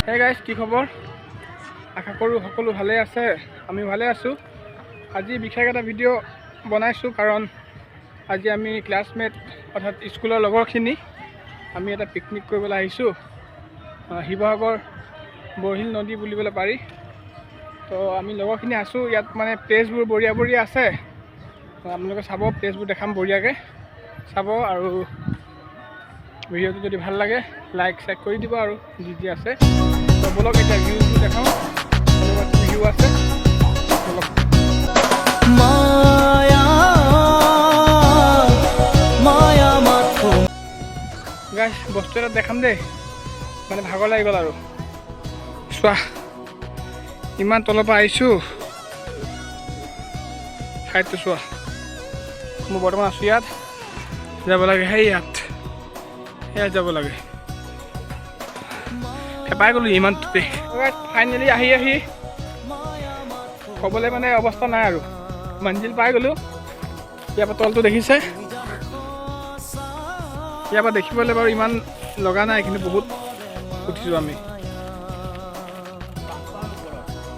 Hey guys, কি খবৰ? আশা কৰোঁ সকলো ভালে আছে। আমি ভালে আছোঁ। আজি বিশেষ এটা ভিডিঅ' বনাইছোঁ কাৰণ আজি আমি ক্লাছমেট অৰ্থাৎ স্কুলৰ লগৰখিনি আমি এটা পিকনিক কৰিবলৈ আহিছোঁ শিৱসাগৰ বৰশিল নদী বুলিবলৈ পাৰি। তো আমি লগৰখিনি আছোঁ ইয়াত, মানে প্লেচবোৰ বঢ়িয়া বঢ়িয়া আছে। আপোনালোকে চাব, প্লেচবোৰ দেখাম বঢ়িয়াকৈ চাব, আৰু ভিডিঅ'টো যদি ভাল লাগে লাইক চাইক কৰি দিব আৰু যি আছে। তো বলক এতিয়া ভিউটো দেখাওঁ, ভিউ আছে বলক। গাইজ, বস্তু এটা দেখাম দেই, মানে ভাগৰ লাগি গ'ল আৰু। চোৱা, ইমান তলৰ পৰা আহিছোঁ, ঠাইটো চোৱা। মই বৰ্তমান আছোঁ ইয়াত, যাব লাগে সেই ইয়াত যাব লাগে। হেপাই গ'লোঁ ইমানটোতে। ফাইনেলি আহি ক'বলৈ মানে অৱস্থা নাই আৰু, মঞ্জিল পাই গ'লোঁ। ইয়াৰ পৰা তলটো দেখিছে, ইয়াৰ পৰা দেখিবলৈ বাৰু ইমান লগা নাই, কিন্তু বহুত উঠিছোঁ আমি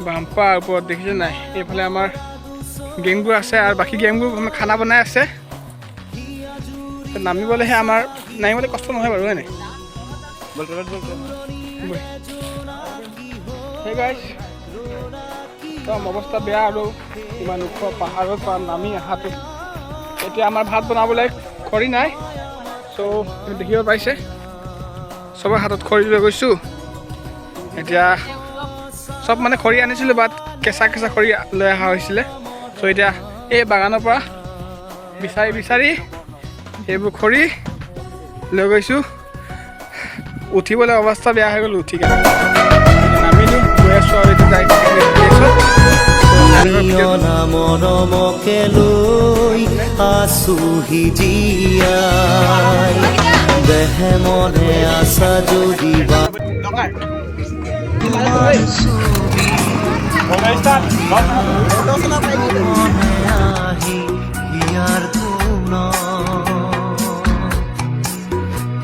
বাম্পাৰ ওপৰত, দেখিছে নাই? এইফালে আমাৰ গেংবোৰ আছে আৰু বাকী গেংবোৰ খানা বনাই আছে। নামিবলৈহে আমাৰ, নামিবলৈ কষ্ট নহয় বাৰু, হয়নে? সেই গাইজ, একদম অৱস্থা বেয়া আৰু ইমান ওখ পাহাৰৰ পৰা নামি অহাটো। এতিয়া আমাৰ ভাত বনাবলৈ খৰি নাই, চ' দেখিব পাৰিছে চবৰ হাতত খৰি লৈ গৈছোঁ। এতিয়া চব মানে খৰি আনিছিলোঁ, বাট কেঁচা খৰি লৈ অহা হৈছিলে। চ' এতিয়া এই বাগানৰ পৰা বিচাৰি সেইবোৰ খৰি লৈ গৈছোঁ। উঠিবলৈ অৱস্থা বেয়া হৈ গ'ল, উঠি কেনে নামিলোঁ, গৈ আছোঁ আৰু এতিয়া যাই মৰমকে লৈ আছোহি জীয়াই, দেহে মনে আছা যদি আহি ইয়াৰ কোন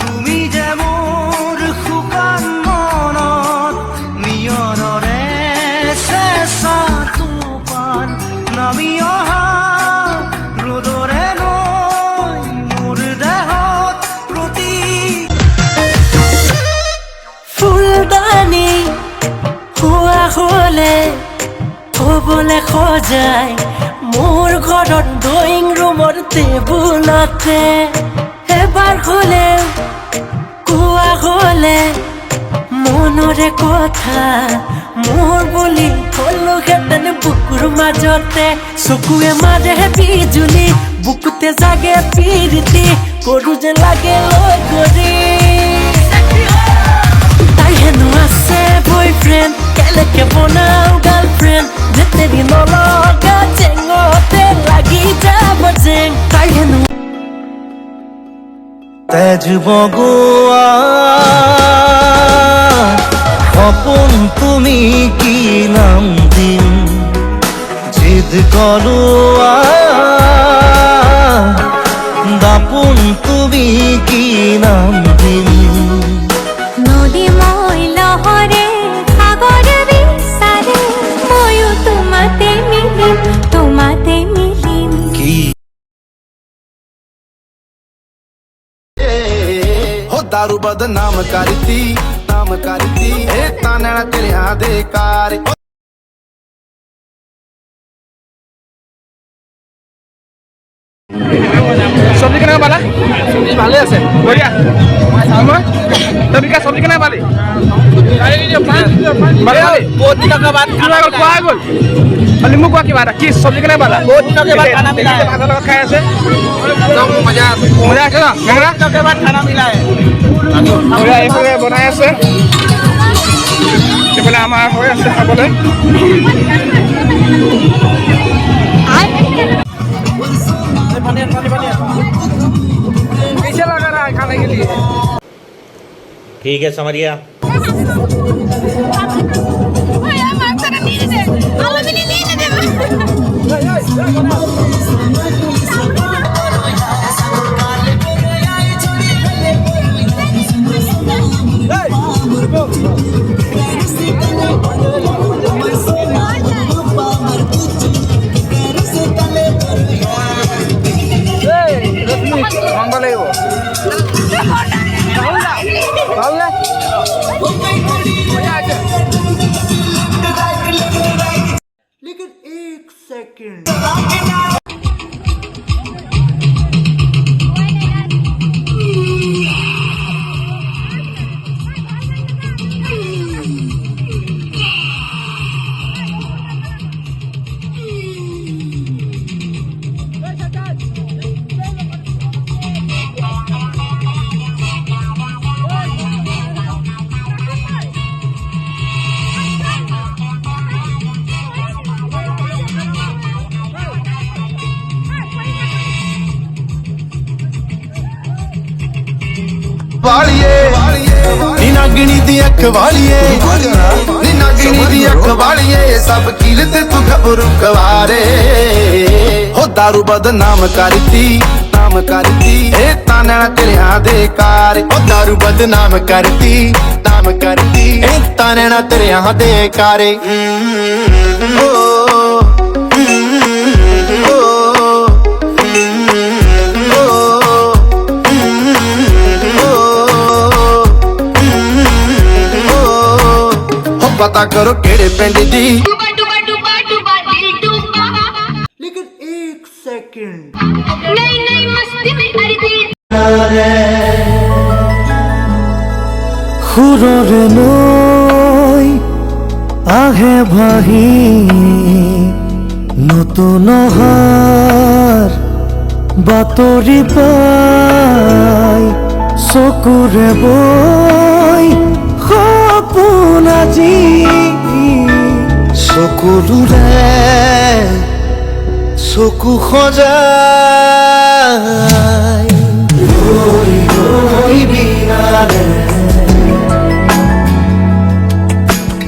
তুমি যে মোৰ শুকান মনত নিয়ৰৰে চেঁচা তোপান নামি অহা ৰ'দৰে নৈ মোৰ দেহত প্ৰতি ফুলদানি হোৱা হ'লে ক'বলৈ সজাই মোৰ ঘৰত ড্ৰয়িং ৰুমৰ টেবুলতে এবাৰ হ'লে কোৱা হ'লে মনৰে কথা মোৰ বুলি থলোহেঁতেন বুকুৰ মাজতে। চকুৱে মাৰে বিজুলি, বুকুতে জাগে প্ৰীতি, কৰো যে লাগে লৈ কৰি। তাই হেনো আছে বয়ফ্ৰেণ্ড, কেলেকে বনাও গাৰ্লফ্ৰেণ্ড, যেতেৰি নলগা চেঙতে লাগি যাব জেং। তাই হেনো তেজ বগোৱা সপোন তুমি কি নাম দিম, জিদ কৰোৱা দাপোন তুমি কি নাম দিম। নদী মই লহৰে সাগৰ বিচাৰে, ময়ো তোমাতে মিলিম কি हो दारू बदनाम करती ए ताने तेरे दे कार। চব্জি কেনেকৈ পালা? চব্জি ভালে আছে, বঢ়িয়া। তই চব্জি কেনেকৈ পালি? বহুত দিনকে বাদ খোৱা গ'ল। মোক কোৱা কিবা এটা, কি চব্জি কেনেকৈ পালা? বহুত দিনকে বাদ খানা মিলাই, ভাতৰ লগত খাই আছে, মজা আছে ন? খানা মিলাই এইফালে বনাই আছে, এইফালে আমাৰ হৈ আছে খাবলৈ। ठीक है समरिया। মাংস লাগিব ভাল নে लेकिन एक सेकंड ਨੀ ਨਾਗਣੀ ਦੀ ਅੱਖ ਵਾਲੀਏ ਨੀ ਨਾਗਣੀ ਦੀ ਅੱਖ ਵਾਲੀਏ ਸਭ ਕੀਲ ਤੇ ਤੂੰ ਖਬਰੂ ਕਵਾਰੇ ਹੋ ਦਾਰੂ ਬਦਨਾਮ ਕਰਤੀ ਇਹ ਤਾਨਣਾ ਤੇਰਿਆਂ ਦੇ ਕਾਰ ਹੋ ਦਾਰੂ ਬਦਨਾਮ ਕਰਤੀ ਇਹ ਤਾਨਣਾ ਤੇਰਿਆਂ ਦੇ ਕਾਰੇ पता करो केड़े पिंड दी लेकिन एक सेकंड সুৰৰে নৈ আহে ভাহি নতুন অহাৰ বাতৰি পাই চকুৰে বৈ সপোন আজি চকুলোৰে চকু সজাই গৈ বিনালে